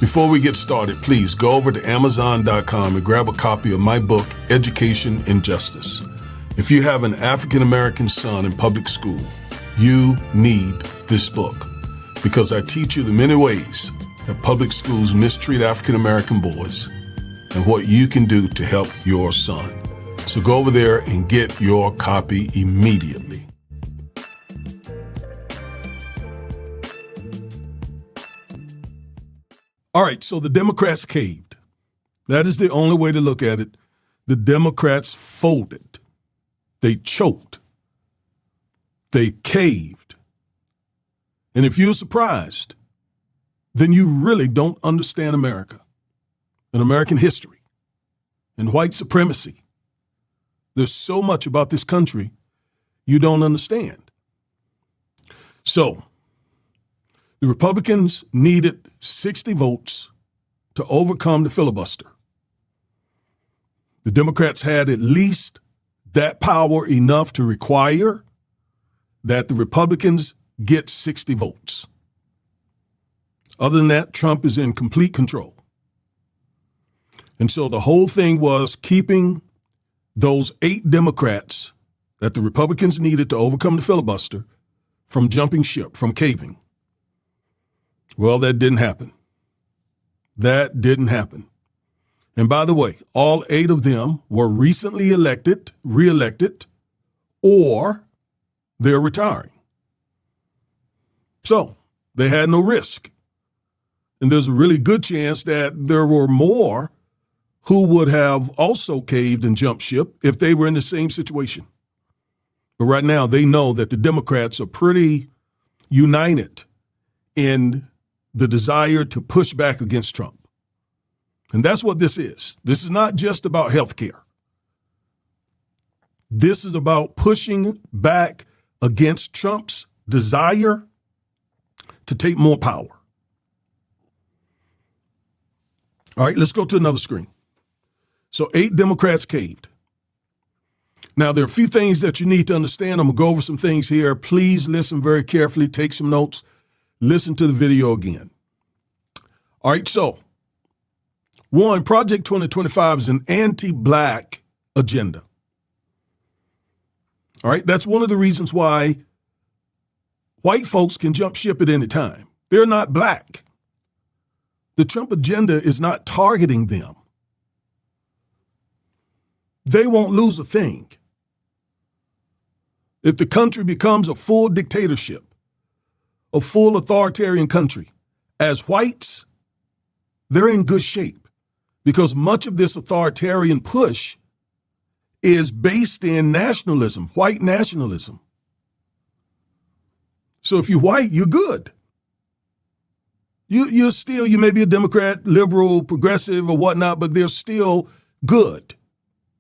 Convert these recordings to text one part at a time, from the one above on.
Before we get started, please go over to Amazon.com and grab a copy of my book, Education and Justice. If you have an African-American son in public school, you need this book because I teach you the many ways that public schools mistreat African-American boys and what you can do to help your son. So go over there and get your copy immediately. All right, so the Democrats caved. That is the only way to look at it. The Democrats folded. They choked. They caved. And if you're surprised, then you really don't understand America and American history and white supremacy. There's so much about this country you don't understand. So, the Republicans needed 60 votes to overcome the filibuster. The Democrats had at least that power enough to require that the Republicans get 60 votes. Other than that, Trump is in complete control. And so the whole thing was keeping those 8 Democrats that the Republicans needed to overcome the filibuster from jumping ship, from caving. Well, that didn't happen. That didn't happen. And by the way, all 8 of them were recently reelected, or they're retiring. So they had no risk. And there's a really good chance that there were more who would have also caved and jumped ship if they were in the same situation. But right now, they know that the Democrats are pretty united in the desire to push back against Trump. And that's what this is. This is not just about health care. This is about pushing back against Trump's desire to take more power. All right, let's go to another screen. So 8 Democrats caved. Now, there are a few things that you need to understand. I'm going to go over some things here. Please listen very carefully. Take some notes. Listen to the video again. All right, so 1, Project 2025 is an anti-black agenda. All right, that's one of the reasons why white folks can jump ship at any time. They're not black. The Trump agenda is not targeting them. They won't lose a thing. If the country becomes a full dictatorship, a full authoritarian country, as whites, they're in good shape because much of this authoritarian push is based in nationalism, white nationalism. So if you're white, you're good. You may be a Democrat, liberal, progressive, or whatnot, but they're still good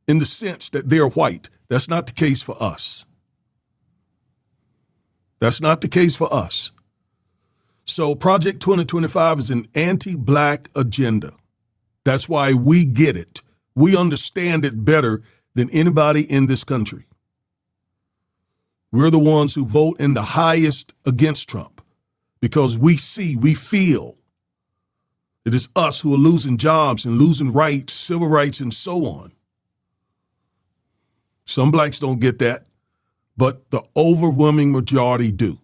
in the sense that they're white. That's not the case for us. That's not the case for us. So Project 2025 is an anti-black agenda. That's why we get it. We understand it better than anybody in this country. We're the ones who vote in the highest against Trump because we feel it is us who are losing jobs and losing rights, civil rights, and so on. Some blacks don't get that, but the overwhelming majority do.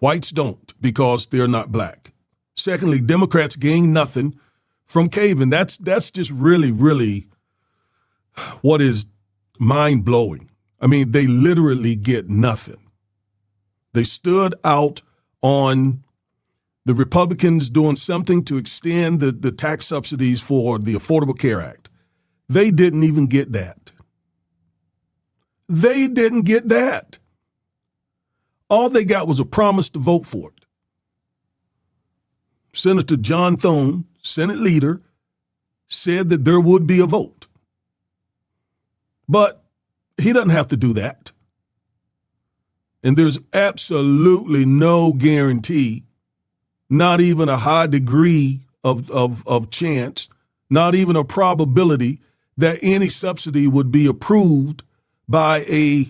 Whites don't because they're not black. Secondly, Democrats gain nothing from caving. That's just really, really what is mind-blowing. I mean, they literally get nothing. They stood out on the Republicans doing something to extend the tax subsidies for the Affordable Care Act. They didn't even get that. They didn't get that. All they got was a promise to vote for it. Senator John Thune, Senate leader, said that there would be a vote. But he doesn't have to do that. And there's absolutely no guarantee, not even a high degree of chance, not even a probability that any subsidy would be approved by a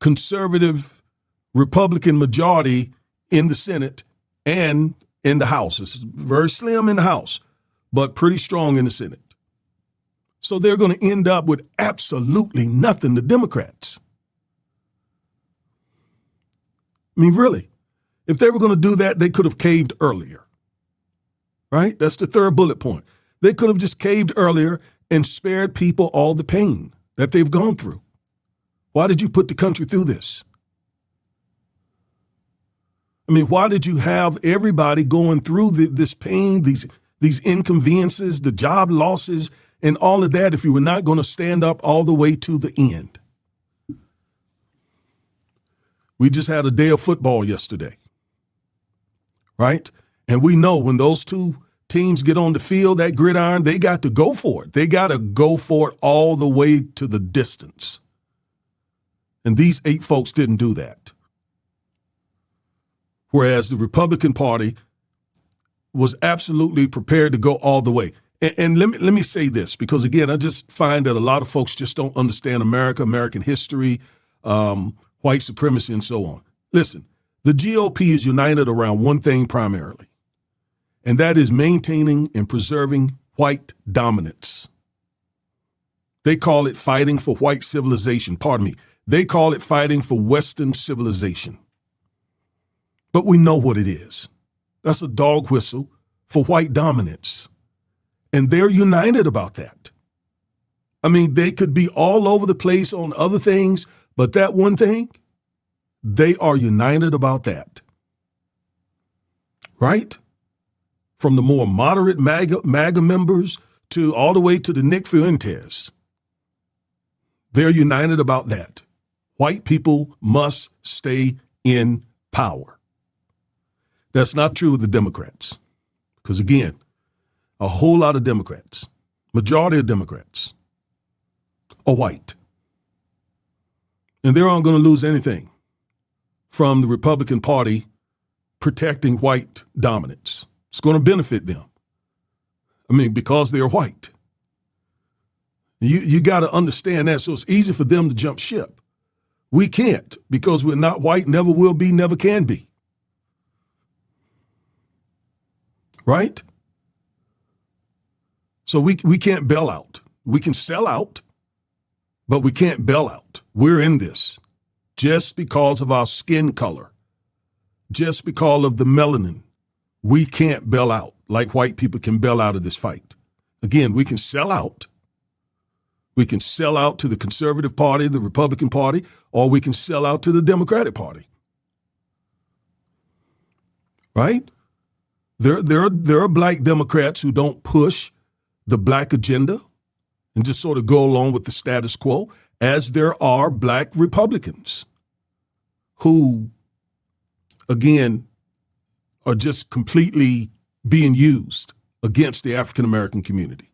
conservative Republican majority in the Senate and in the House. It's very slim in the House. but pretty strong in the Senate. So they're going to end up with absolutely nothing, the Democrats. I mean, really, if they were going to do that, they could have caved earlier, right? That's the third bullet point. They could have just caved earlier and spared people all the pain that they've gone through. Why did you put the country through this? I mean, why did you have everybody going through this pain, these inconveniences, the job losses, and all of that if you were not going to stand up all the way to the end? We just had a day of football yesterday, right? And we know when those two teams get on the field, that gridiron, they got to go for it. They got to go for it all the way to the distance. And these 8 folks didn't do that. Whereas the Republican Party was absolutely prepared to go all the way. And let me say this, because, again, I just find that a lot of folks just don't understand America, American history, white supremacy, and so on. Listen, the GOP is united around one thing primarily, and that is maintaining and preserving white dominance. They call it fighting for white civilization. Pardon me. They call it fighting for Western civilization. But we know what it is. That's a dog whistle for white dominance. And they're united about that. I mean, they could be all over the place on other things, but that one thing, they are united about that. Right? From the more moderate MAGA members to all the way to the Nick Fuentes. They're united about that. White people must stay in power. That's not true with the Democrats. Because, again, a whole lot of Democrats, majority of Democrats, are white. And they aren't going to lose anything from the Republican Party protecting white dominance. It's going to benefit them. I mean, because they're white. You got to understand that. So it's easy for them to jump ship. We can't, because we're not white, never will be, never can be. Right? So we can't bail out. We can sell out, but we can't bail out. We're in this just because of our skin color, just because of the melanin. We can't bail out like white people can bail out of this fight. Again, we can sell out. We can sell out to the Conservative Party, the Republican Party, or we can sell out to the Democratic Party. Right? There are black Democrats who don't push the black agenda and just sort of go along with the status quo, as there are black Republicans who, again, are just completely being used against the African American community.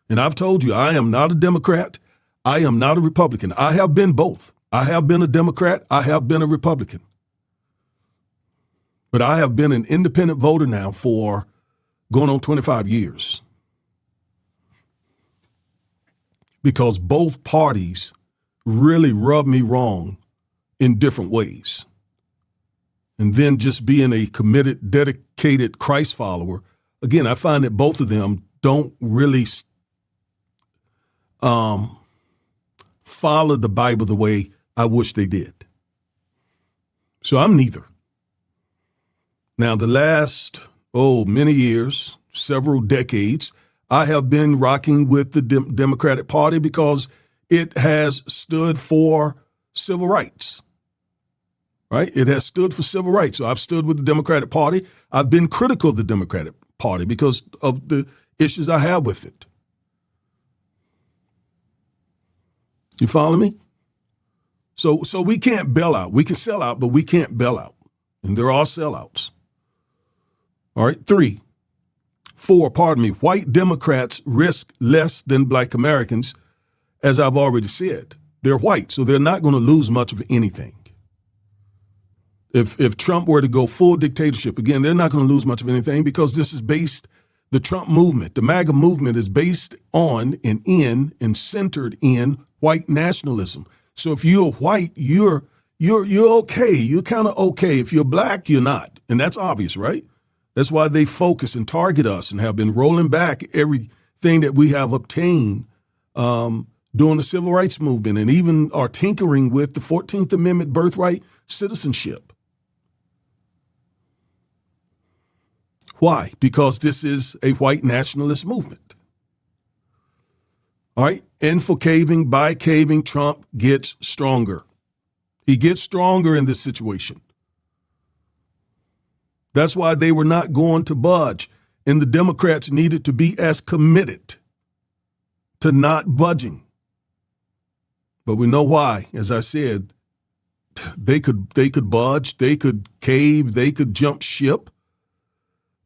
And I've told you, I am not a Democrat. I am not a Republican. I have been both. I have been a Democrat. I have been a Republican. But I have been an independent voter now for going on 25 years. Because both parties really rub me wrong in different ways. And then just being a committed, dedicated Christ follower, again, I find that both of them don't really follow the Bible the way I wish they did. So I'm neither. Now, the last, many years, several decades, I have been rocking with the Democratic Party because it has stood for civil rights, right? It has stood for civil rights. So I've stood with the Democratic Party. I've been critical of the Democratic Party because of the issues I have with it. You follow me? So we can't bail out. We can sell out, but we can't bail out. And there are sellouts. All right, 4, white Democrats risk less than black Americans, as I've already said. They're white, so they're not going to lose much of anything. If Trump were to go full dictatorship, again, they're not going to lose much of anything because this is based, the Trump movement, the MAGA movement is based on and in and centered in white nationalism. So if you're white, you're okay. You're kind of okay. If you're black, you're not. And that's obvious, right? That's why they focus and target us and have been rolling back everything that we have obtained during the civil rights movement, and even are tinkering with the 14th Amendment birthright citizenship. Why? Because this is a white nationalist movement. All right. And for caving, by caving, Trump gets stronger. He gets stronger in this situation. That's why they were not going to budge. And the Democrats needed to be as committed to not budging. But we know why. As I said, they could budge, they could cave, they could jump ship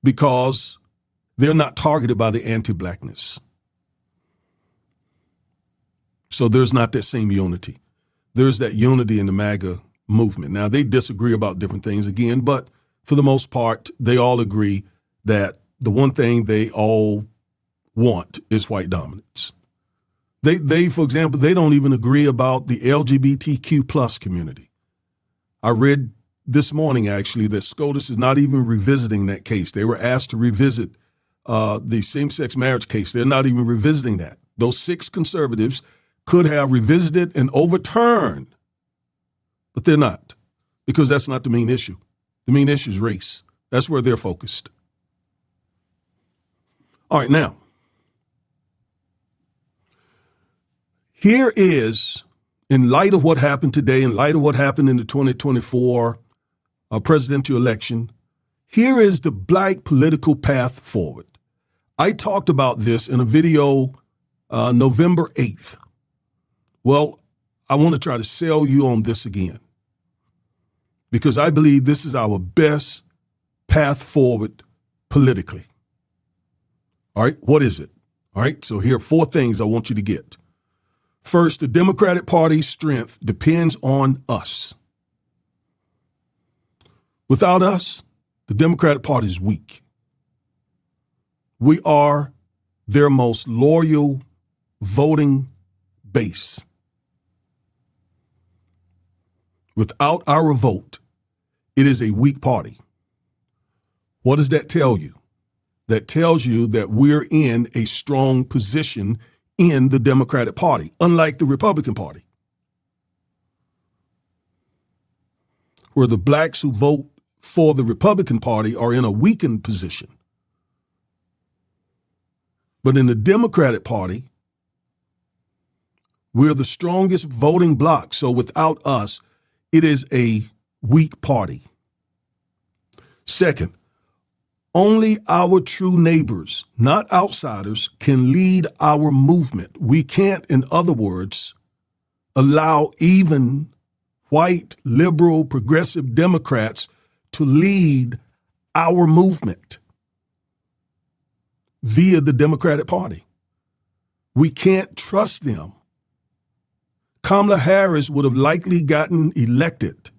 because they're not targeted by the anti-blackness. So there's not that same unity. There's that unity in the MAGA movement. Now, they disagree about different things again, but for the most part, they all agree that the one thing they all want is white dominance. They, for example, they don't even agree about the LGBTQ plus community. I read this morning, actually, that SCOTUS is not even revisiting that case. They were asked to revisit the same-sex marriage case. They're not even revisiting that. Those 6 conservatives could have revisited and overturned, but they're not, because that's not the main issue. The main issue is race. That's where they're focused. All right, now, here is, in light of what happened today, in light of what happened in the 2024 presidential election, here is the black political path forward. I talked about this in a video November 8th. Well, I want to try to sell you on this again, because I believe this is our best path forward politically. All right, what is it? All right, so here are 4 things I want you to get. First, the Democratic Party's strength depends on us. Without us, the Democratic Party is weak. We are their most loyal voting base. Without our vote, it is a weak party. What does that tell you? That tells you that we're in a strong position in the Democratic Party, unlike the Republican Party, where the blacks who vote for the Republican Party are in a weakened position. But in the Democratic Party, we're the strongest voting bloc. So without us, it is a weak party. Second, only our true neighbors, not outsiders, can lead our movement. We can't, in other words, allow even white, liberal, progressive Democrats to lead our movement via the Democratic Party. We can't trust them. Kamala Harris would have likely gotten elected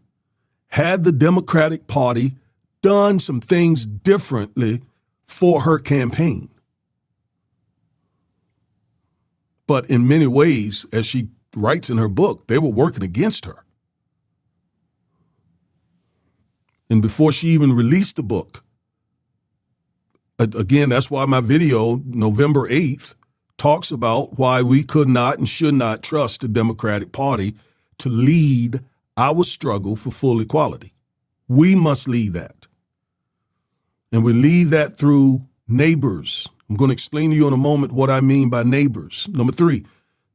had the Democratic Party done some things differently for her campaign. But in many ways, as she writes in her book, they were working against her. And before she even released the book, again, that's why my video, November 8th, talks about why we could not and should not trust the Democratic Party to lead our struggle for full equality. We must lead that. And we lead that through neighbors. I'm going to explain to you in a moment what I mean by neighbors. Number 3,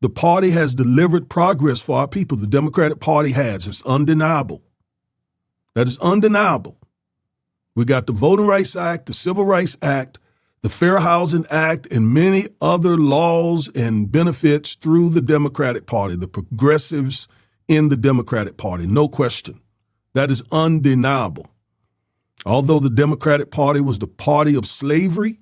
the party has delivered progress for our people. The Democratic Party has. It's undeniable. That is undeniable. We got the Voting Rights Act, the Civil Rights Act, the Fair Housing Act, and many other laws and benefits through the Democratic Party, the progressives in the Democratic Party, no question. That is undeniable. Although the Democratic Party was the party of slavery,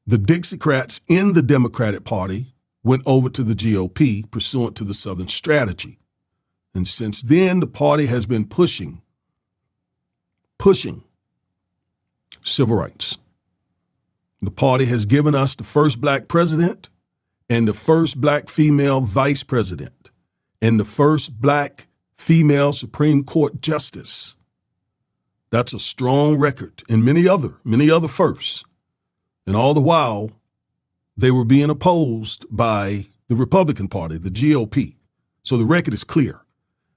the Dixiecrats in the Democratic Party went over to the GOP pursuant to the Southern Strategy. And since then, the party has been pushing civil rights. The party has given us the first black president and the first black female vice president and the first black female Supreme Court justice. That's a strong record, and many other firsts. And all the while, they were being opposed by the Republican Party, the GOP. So the record is clear.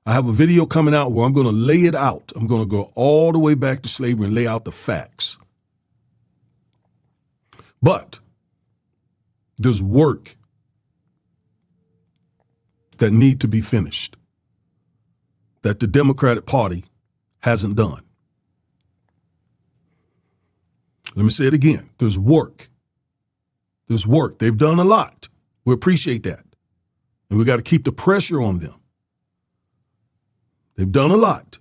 I have a video coming out where I'm going to lay it out. I'm going to go all the way back to slavery and lay out the facts. But there's work that need to be finished that the Democratic Party hasn't done. Let me say it again. There's work. There's work. They've done a lot. We appreciate that. And we got to keep the pressure on them. They've done a lot.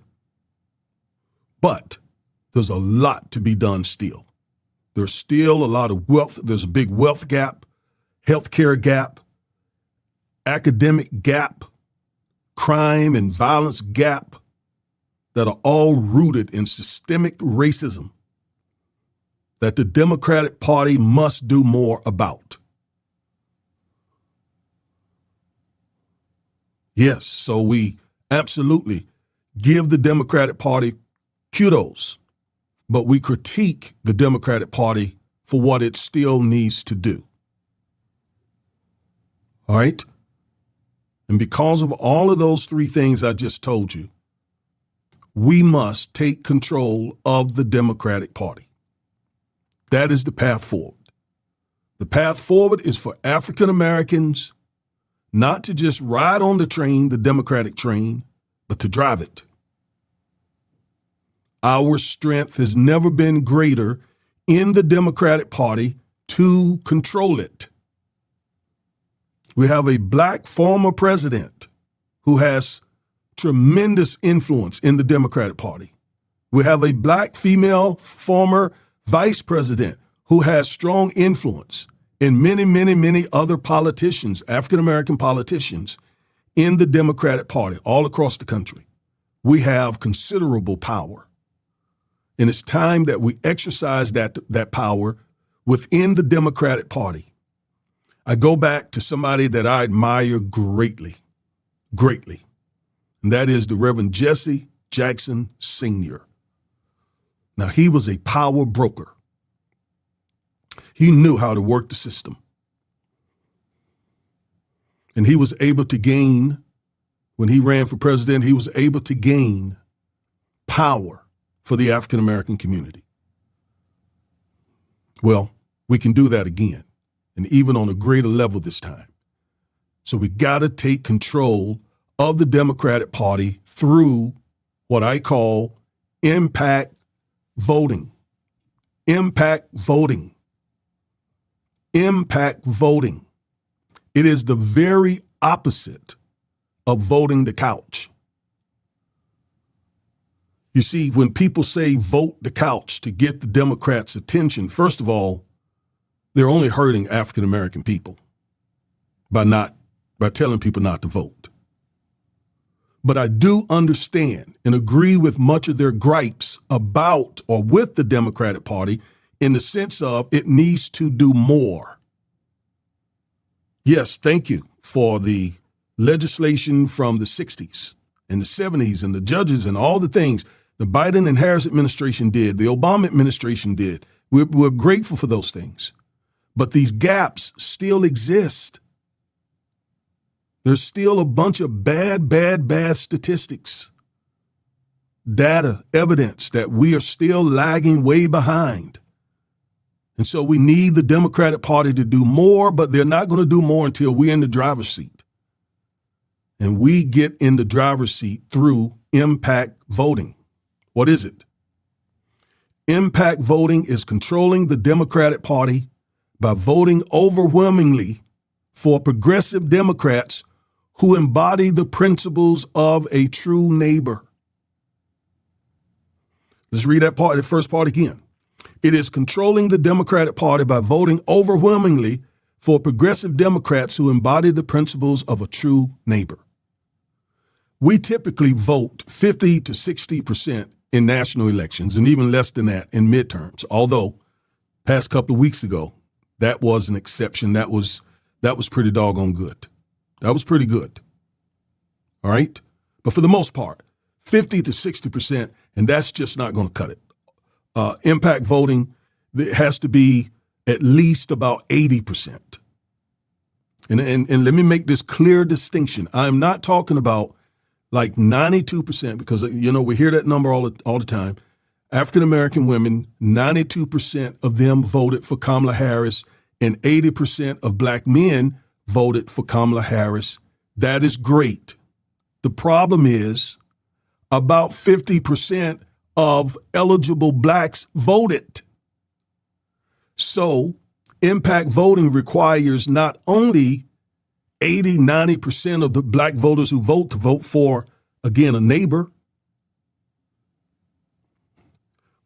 But there's a lot to be done still. There's still a lot of wealth. There's a big wealth gap, healthcare gap, academic gap, crime and violence gap that are all rooted in systemic racism that the Democratic Party must do more about. Yes, so we absolutely give the Democratic Party kudos, but we critique the Democratic Party for what it still needs to do. All right? And because of all of those three things I just told you, we must take control of the Democratic Party. That is the path forward. The path forward is for African Americans not to just ride on the train, the Democratic train, but to drive it. Our strength has never been greater in the Democratic Party to control it. We have a black former president who has tremendous influence in the Democratic Party. We have a black female former vice president who has strong influence in many other politicians, African-American politicians in the Democratic Party all across the country. We have considerable power. And it's time that we exercise that power within the Democratic Party. I go back to somebody that I admire greatly, and that is the Reverend Jesse Jackson Sr. Now, he was a power broker. He knew how to work the system. And he was able to gain, when he ran for president, he was able to gain power for the African American community. Well, we can do that again, and even on a greater level this time. So we got to take control of the Democratic Party through what I call impact voting. Impact voting. Impact voting. It is the very opposite of voting the couch. You see, when people say vote the couch to get the Democrats' attention, first of all, they're only hurting African American people by telling people not to vote. But I do understand and agree with much of their gripes about or with the Democratic Party in the sense of it needs to do more. Yes, thank you for the legislation from the 60s and the 70s and the judges and all the things the Biden and Harris administration did, the Obama administration did. We're grateful for those things. But these gaps still exist. There's still a bunch of bad statistics, data, evidence that we are still lagging way behind. And so we need the Democratic Party to do more, but they're not going to do more until we're in the driver's seat. And we get in the driver's seat through impact voting. What is it? Impact voting is controlling the Democratic Party by voting overwhelmingly for progressive Democrats who embody the principles of a true neighbor. Let's read that part, the first part again. It is controlling the Democratic Party by voting overwhelmingly for progressive Democrats who embody the principles of a true neighbor. We typically vote 50 to 60% in national elections and even less than that in midterms, although past couple of weeks ago, that was an exception. That was pretty doggone good. That was pretty good. All right. But for the most part, 50 to 60% And that's just not going to cut it. Impact voting, it has to be at least about 80%. And let me make this clear distinction. I'm not talking about like 92%, because, we hear that number all the time. African-American women, 92% of them voted for Kamala Harris, and 80% of black men voted for Kamala Harris. That is great. The problem is about 50% of eligible blacks voted. So impact voting requires not only 80, 90% of the black voters who vote to vote for, again, a neighbor,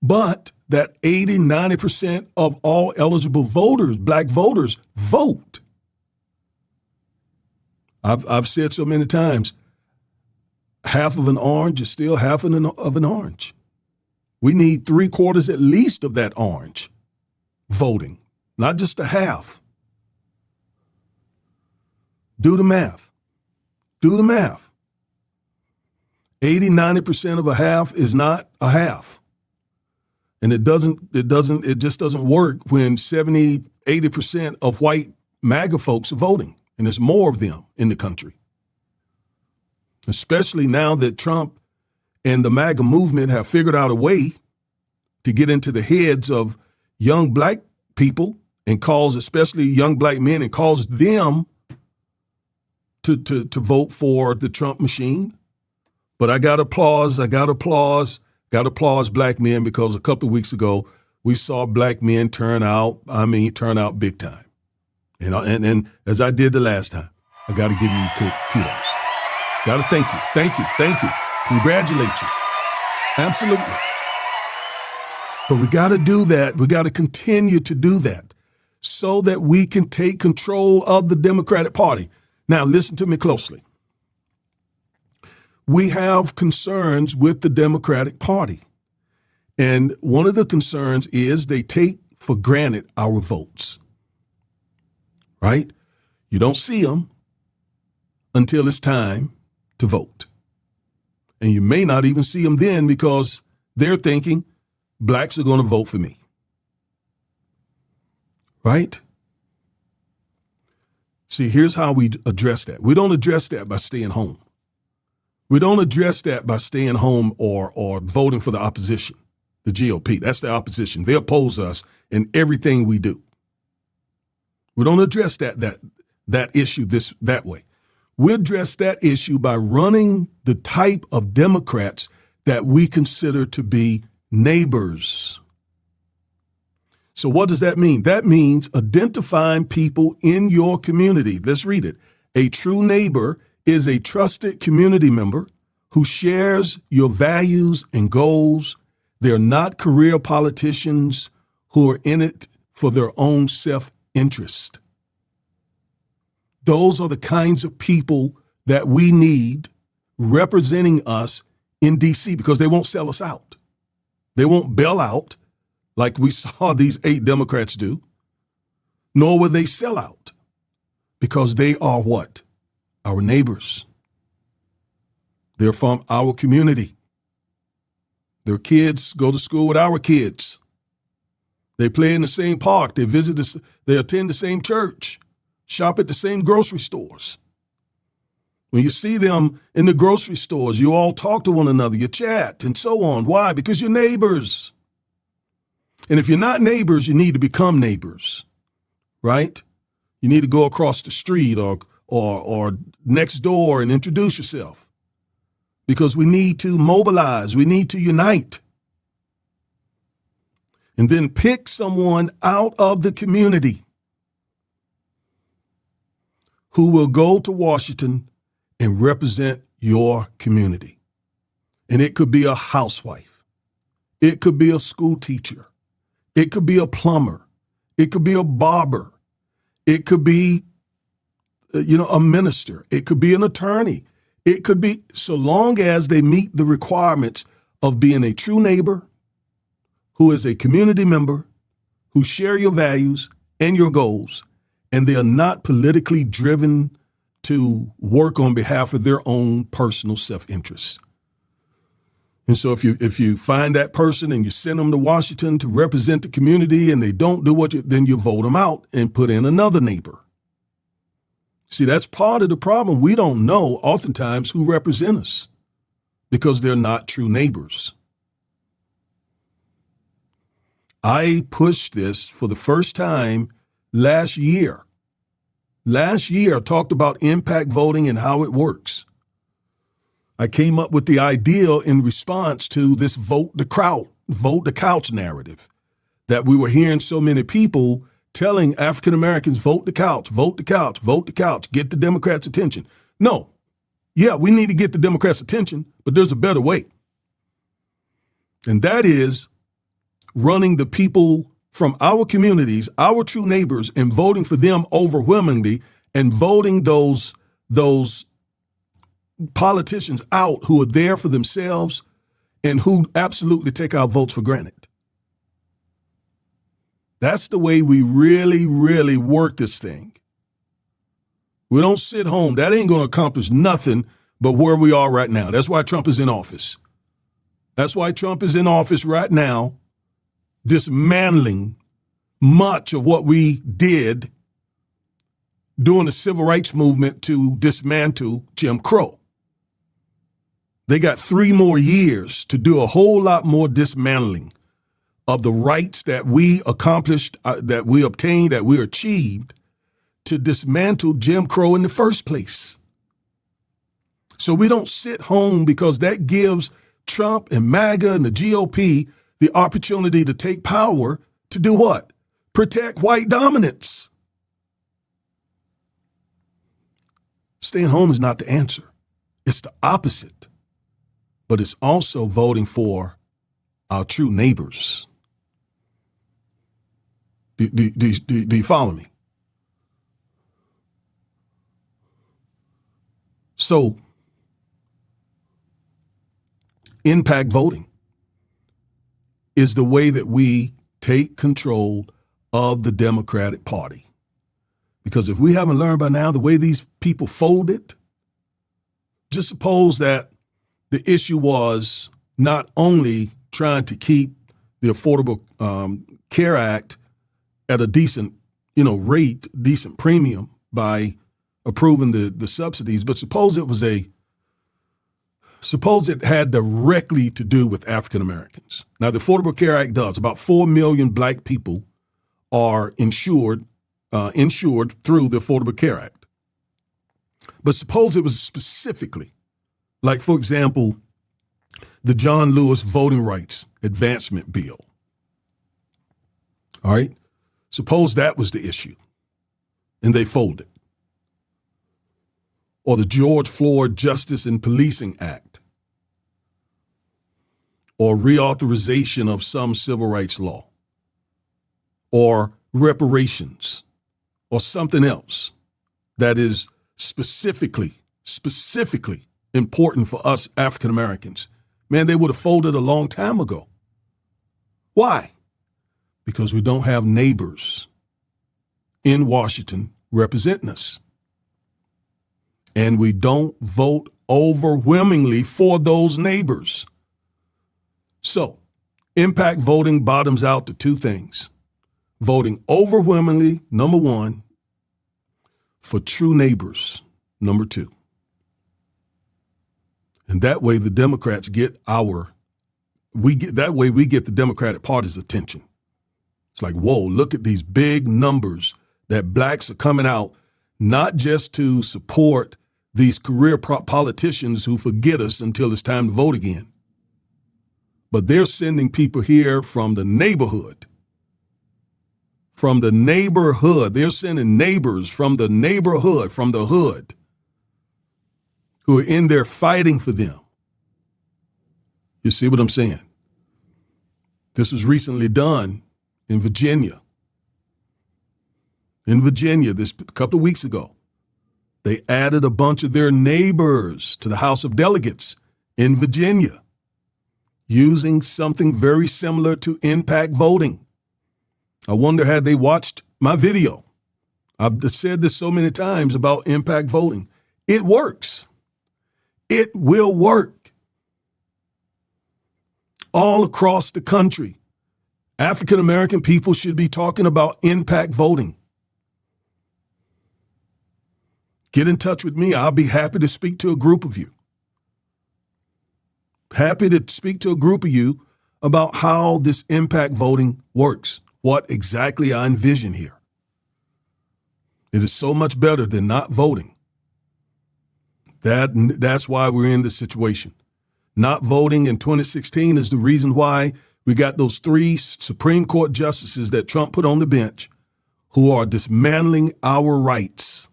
but that 80, 90% of all eligible voters, black voters, vote. I've said so many times, half of an orange is still half of an orange. We need 3/4 at least of that orange voting, not just a half. Do the math. 80, 90% of a half is not a half. And it just doesn't work when 70, 80% of white MAGA folks are voting, and there's more of them in the country. Especially now that Trump and the MAGA movement have figured out a way to get into the heads of young black people and especially young black men, and cause them to vote for the Trump machine. But I got to applaud black men, because a couple of weeks ago, we saw black men turn out big time. And as I did the last time, I got to give you kudos. Got to thank you. Congratulate you. Absolutely. But we got to do that. We got to continue to do that so that we can take control of the Democratic Party. Now, listen to me closely. We have concerns with the Democratic Party. And one of the concerns is they take for granted our votes, right? You don't see them until it's time to vote. And you may not even see them then, because they're thinking blacks are going to vote for me, right? See, here's how we address that. We don't address that by staying home. We don't address that by staying home or voting for the opposition, the GOP. That's the opposition. They oppose us in everything we do. We don't address that issue that way. We address that issue by running the type of Democrats that we consider to be neighbors. So what does that mean? That means identifying people in your community. Let's read it. A true neighbor is a trusted community member who shares your values and goals. They're not career politicians who are in it for their own self-interest. Those are the kinds of people that we need representing us in D.C., because they won't sell us out. They won't bail out like we saw these 8 Democrats do, nor will they sell out, because they are what? Our neighbors. They're from our community. Their kids go to school with our kids. They play in the same park. They attend the same church, shop at the same grocery stores. When you see them in the grocery stores, you all talk to one another, you chat, and so on. Why? Because you're neighbors. And if you're not neighbors, you need to become neighbors, right? You need to go across the street or next door and introduce yourself, because we need to mobilize. We need to unite. And then pick someone out of the community who will go to Washington and represent your community. And it could be a housewife. It could be a school teacher. It could be a plumber. It could be a barber. It could be, a minister. It could be an attorney. It could be, so long as they meet the requirements of being a true neighbor, who is a community member, who share your values and your goals, and they are not politically driven to work on behalf of their own personal self-interest. And so if you find that person and you send them to Washington to represent the community and they don't do then you vote them out and put in another neighbor. See, that's part of the problem. We don't know oftentimes who represent us because they're not true neighbors. I pushed this for the first time last year. Last year, I talked about impact voting and how it works. I came up with the idea in response to this vote the couch narrative that we were hearing so many people telling African Americans, vote the couch, vote the couch, vote the couch, get the Democrats' attention. No. Yeah, we need to get the Democrats' attention, but there's a better way. And that is running the people from our communities, our true neighbors, and voting for them overwhelmingly and voting those politicians out who are there for themselves and who absolutely take our votes for granted. That's the way we really, really work this thing. We don't sit home. That ain't going to accomplish nothing but where we are right now. That's why Trump is in office. That's why Trump is in office right now, dismantling much of what we did during the civil rights movement to dismantle Jim Crow. They got 3 more years to do a whole lot more dismantling of the rights that we accomplished, that we obtained, that we achieved to dismantle Jim Crow in the first place. So we don't sit home because that gives Trump and MAGA and the GOP the opportunity to take power to do what? Protect white dominance. Staying home is not the answer. It's the opposite. But it's also voting for our true neighbors. Do you follow me? So, impact voting is the way that we take control of the Democratic Party. Because if we haven't learned by now the way these people folded, just suppose that the issue was not only trying to keep the Affordable Care Act at a decent, rate, decent premium by approving the subsidies, but suppose it had directly to do with African Americans. Now, the Affordable Care Act does. About 4 million black people are insured through the Affordable Care Act. But suppose it was specifically, like, for example, the John Lewis Voting Rights Advancement Bill. All right? Suppose that was the issue, and they folded. Or the George Floyd Justice and Policing Act, or reauthorization of some civil rights law, or reparations, or something else that is specifically important for us African Americans. Man, they would have folded a long time ago. Why? Because we don't have neighbors in Washington representing us. And we don't vote overwhelmingly for those neighbors. So, impact voting bottoms out to 2 things. Voting overwhelmingly, number 1, for true neighbors, number 2. And that way the Democrats we get the Democratic Party's attention. It's like, whoa, look at these big numbers that blacks are coming out, not just to support these career politicians who forget us until it's time to vote again, but they're sending people here from the neighborhood. From the neighborhood. They're sending neighbors from the neighborhood, from the hood, who are in there fighting for them. You see what I'm saying? This was recently done in Virginia. In Virginia, this a couple of weeks ago, they added a bunch of their neighbors to the House of Delegates in Virginia, using something very similar to impact voting. I wonder had they watched my video. I've said this so many times about impact voting. It works. It will work. All across the country, African American people should be talking about impact voting. Get in touch with me. I'll be happy to speak to a group of you. Happy to speak to a group of you about how this impact voting works, what exactly I envision here. It is so much better than not voting. That's why we're in this situation. Not voting in 2016 is the reason why we got those 3 Supreme Court justices that Trump put on the bench who are dismantling our rights.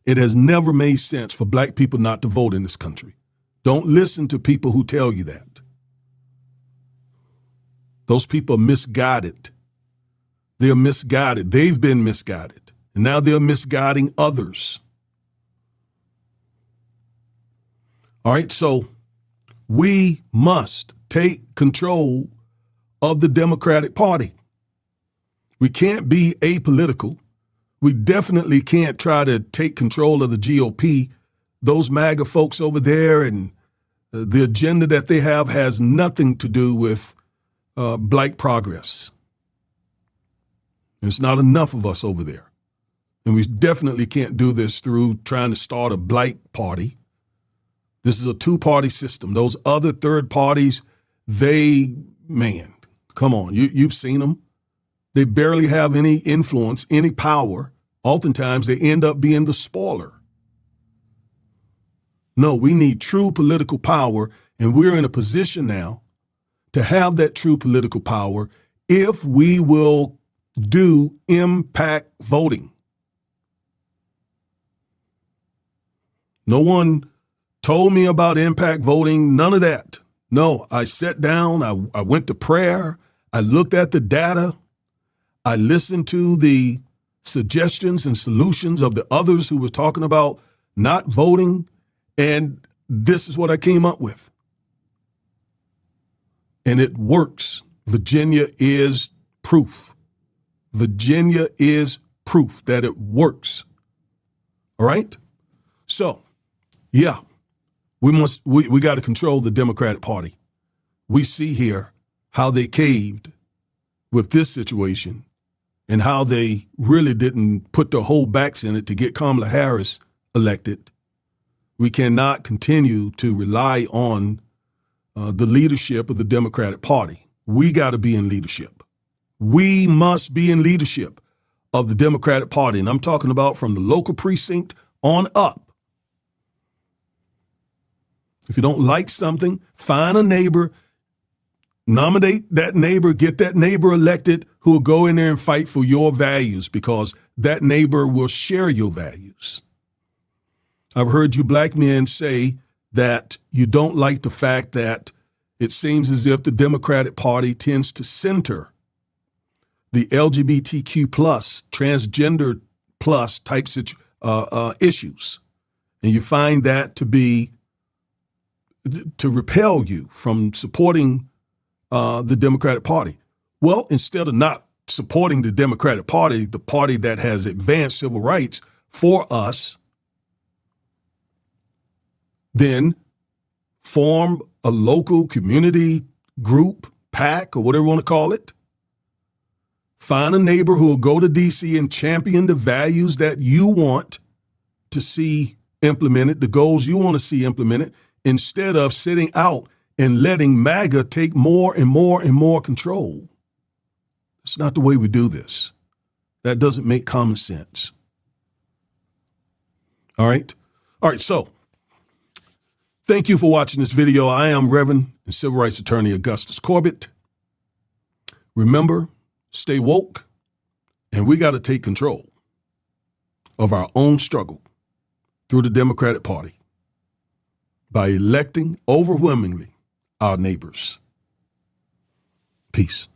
It has never made sense for black people not to vote in this country. Don't listen to people who tell you that. Those people are misguided. They are misguided. They've been misguided. And now they're misguiding others. All right, so we must take control of the Democratic Party. We can't be apolitical. We definitely can't try to take control of the GOP. Those MAGA folks over there and the agenda that they have has nothing to do with black progress. There's not enough of us over there. And we definitely can't do this through trying to start a black party. This is a 2-party system. Those other third parties, come on, you've seen them. They barely have any influence, any power. Oftentimes, they end up being the spoiler. No, we need true political power, and we're in a position now to have that true political power if we will do impact voting. No one told me about impact voting, none of that. No, I sat down, I went to prayer, I looked at the data, I listened to the suggestions and solutions of the others who were talking about not voting, and this is what I came up with. And it works. Virginia is proof. Virginia is proof that it works. All right? So, yeah. We got to control the Democratic Party. We see here how they caved with this situation and how they really didn't put their whole backs in it to get Kamala Harris elected. We cannot continue to rely on the leadership of the Democratic Party. We got to be in leadership. We must be in leadership of the Democratic Party. And I'm talking about from the local precinct on up. If you don't like something, find a neighbor, nominate that neighbor, get that neighbor elected who will go in there and fight for your values because that neighbor will share your values. I've heard you black men say that you don't like the fact that it seems as if the Democratic Party tends to center the LGBTQ plus, transgender plus types of issues. And you find that to repel you from supporting the Democratic Party. Well, instead of not supporting the Democratic Party, the party that has advanced civil rights for us, then form a local community group, PAC, or whatever you want to call it. Find a neighbor who will go to D.C. and champion the values that you want to see implemented, the goals you want to see implemented, instead of sitting out and letting MAGA take more and more and more control. It's not the way we do this. That doesn't make common sense. All right. So thank you for watching this video. I am Reverend and Civil Rights Attorney Augustus Corbett. Remember, stay woke, and we got to take control of our own struggle through the Democratic Party by electing overwhelmingly our neighbors. Peace.